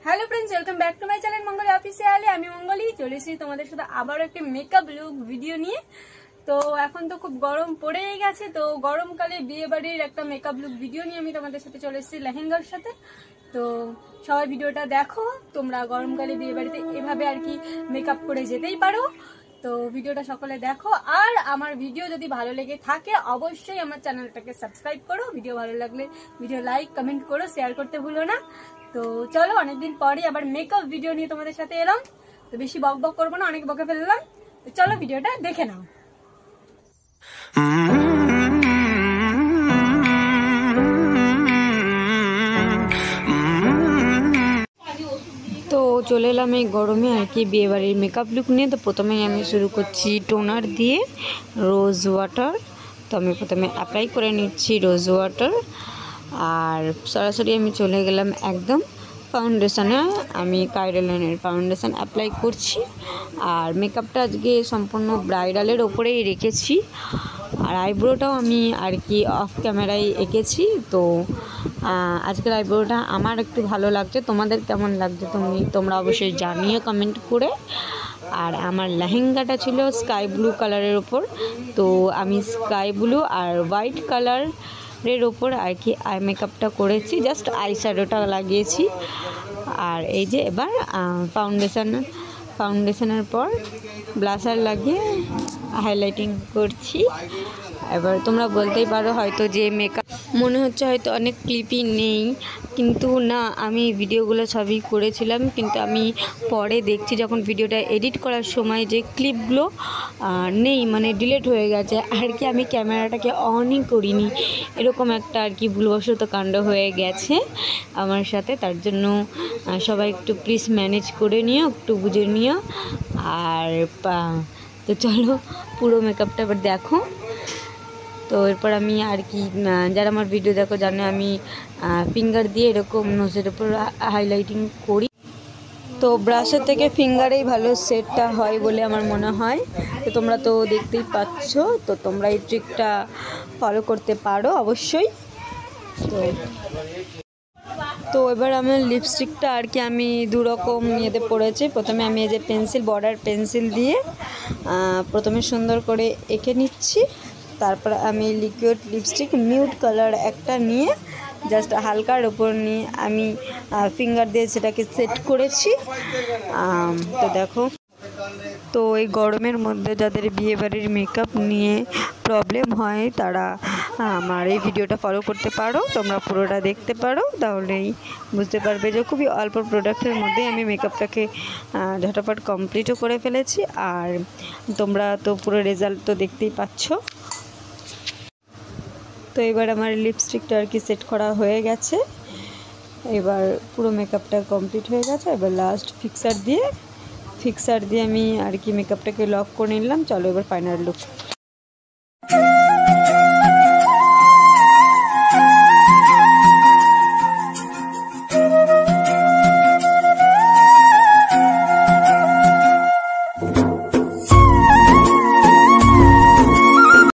Hello friends, welcome back to my channel Mangli officially. আমি মঙ্গলি চলে এসেছি তোমাদের সাথে আবারও একটি মেকআপ লুক ভিডিও নিয়ে। তো এখন তো খুব গরম পড়েই গেছে, তো গরমকালে বিয়ে বাড়ির একটা মেকআপ লুক ভিডিও নিয়ে আমি তোমাদের সাথে চলে এসেছি লেহেঙ্গার সাথে। তো সবাই ভিডিওটা দেখো, তোমরা গরমকালে বিয়ে বাড়িতে এভাবে আর কি মেকআপ করে যেতেই পারো। তো ভিডিওটা সকলে দেখো, আর আমার ভিডিও যদি ভালো লেগে থাকে অবশ্যই আমার চ্যানেলটাকে সাবস্ক্রাইব করো। ভিডিও ভালো লাগলে ভিডিও লাইক কমেন্ট করো, শেয়ার করতে ভুলো না। তো চলো, অনেকদিন পরে আবার মেকআপ ভিডিও নিয়ে তোমাদের সাথে এলাম। তো বেশি বক বক করবো না, অনেক বকে ফেললাম। তো চলো ভিডিওটা দেখে নাও। তো চলে এলাম এই গরমে আর কি বিয়ে বাড়ির মেকআপ লুক নিয়ে। তো প্রথমেই আমি শুরু করছি টোনার দিয়ে রোজ ওয়াটার। তো আমি প্রথমে অ্যাপ্লাই করে নিচ্ছি রোজ ওয়াটার, আর সরাসরি আমি চলে গেলাম একদম ফাউন্ডেশনে। আমি কাইরালাইনের ফাউন্ডেশন অ্যাপ্লাই করছি, আর মেকআপটা আজকে সম্পূর্ণ ব্রাইডালের ওপরেই রেখেছি, আর আইব্রোটাও আমি আর কি অফ ক্যামেরায় এঁকেছি। তো আজকের আইব্রোটা আমার একটু ভালো লাগছে, তোমাদের কেমন লাগছে তোমরা অবশ্যই জানিও কমেন্ট করে। আর আমার লেহেঙ্গাটা ছিল স্কাই ব্লু কালারের ওপর, তো আমি স্কাই ব্লু আর হোয়াইট কালারের ওপর আর কি আই মেকআপটা করেছি, জাস্ট আই শ্যাডোটা লাগিয়েছি। আর এই যে এবার ফাউন্ডেশনের পর ব্লাশার লাগিয়ে হাইলাইটিং করছি। এবার তোমরা বলতেই পারো হয়তো যে মেকআপ মনে হচ্ছে হয়তো অনেক ক্লিপই নেই, কিন্তু না, আমি ভিডিওগুলো সবই করেছিলাম, কিন্তু আমি পরে দেখছি যখন ভিডিওটা এডিট করার সময় যে ক্লিপগুলো নেই, মানে ডিলিট হয়ে গেছে আর কি। আমি ক্যামেরাটাকে অনই করিনি, এরকম একটা আর কি ভুলবশত কাণ্ড হয়ে গেছে আমার সাথে। তার জন্য সবাই একটু প্লিজ ম্যানেজ করে নিও, একটু বুঝে নিও। আর তো চলো পুরো মেকআপটা এবার দেখো। তো এরপর আমি আর কি, যারা আমার ভিডিও দেখো জানে আমি ফিঙ্গার দিয়ে এরকম নোজের উপর হাইলাইটিং করি। তো ব্রাশের থেকে ফিঙ্গারেই ভালো সেটটা হয় বলে আমার মনে হয়। তো তোমরা তো দেখতেই পাচ্ছ, তো তোমরা এই ট্রিকটা ফলো করতে পারো অবশ্যই। তো এবার আমার লিপস্টিকটা আর কি আমি দুরকম ইয়েতে পড়েছি। প্রথমে আমি এই যে বর্ডার পেন্সিল দিয়ে প্রথমে সুন্দর করে এঁকে নিচ্ছি। তারপর আমি লিকুইড লিপস্টিক মিউট কালার একটা নিয়ে জাস্ট হালকার ওপর নিয়ে আমি ফিঙ্গার দিয়ে সেটাকে সেট করেছি। তো দেখো, তো এই গরমের মধ্যে যাদের বিয়েবাড়ির মেকআপ নিয়ে প্রবলেম হয় তারা আমার এই ভিডিওটা ফলো করতে পারো, তোমরা পুরোটা দেখতে পারো, তাহলেই বুঝতে পারবে যে খুবই অল্প প্রোডাক্টের মধ্যে আমি মেকআপটাকে ঝটাপট কমপ্লিটও করে ফেলেছি। আর তোমরা তো পুরো রেজাল্ট তো দেখতেই পাচ্ছ। তো এবার আমার লিপস্টিকটা আর কি সেট করা হয়ে গেছে, এবার পুরো মেকআপটা কমপ্লিট হয়ে গেছে। এবার লাস্ট ফিক্সার দিয়ে আমি আর কি মেকআপটাকে লক করে নিলাম। চলো এবার ফাইনাল লুক।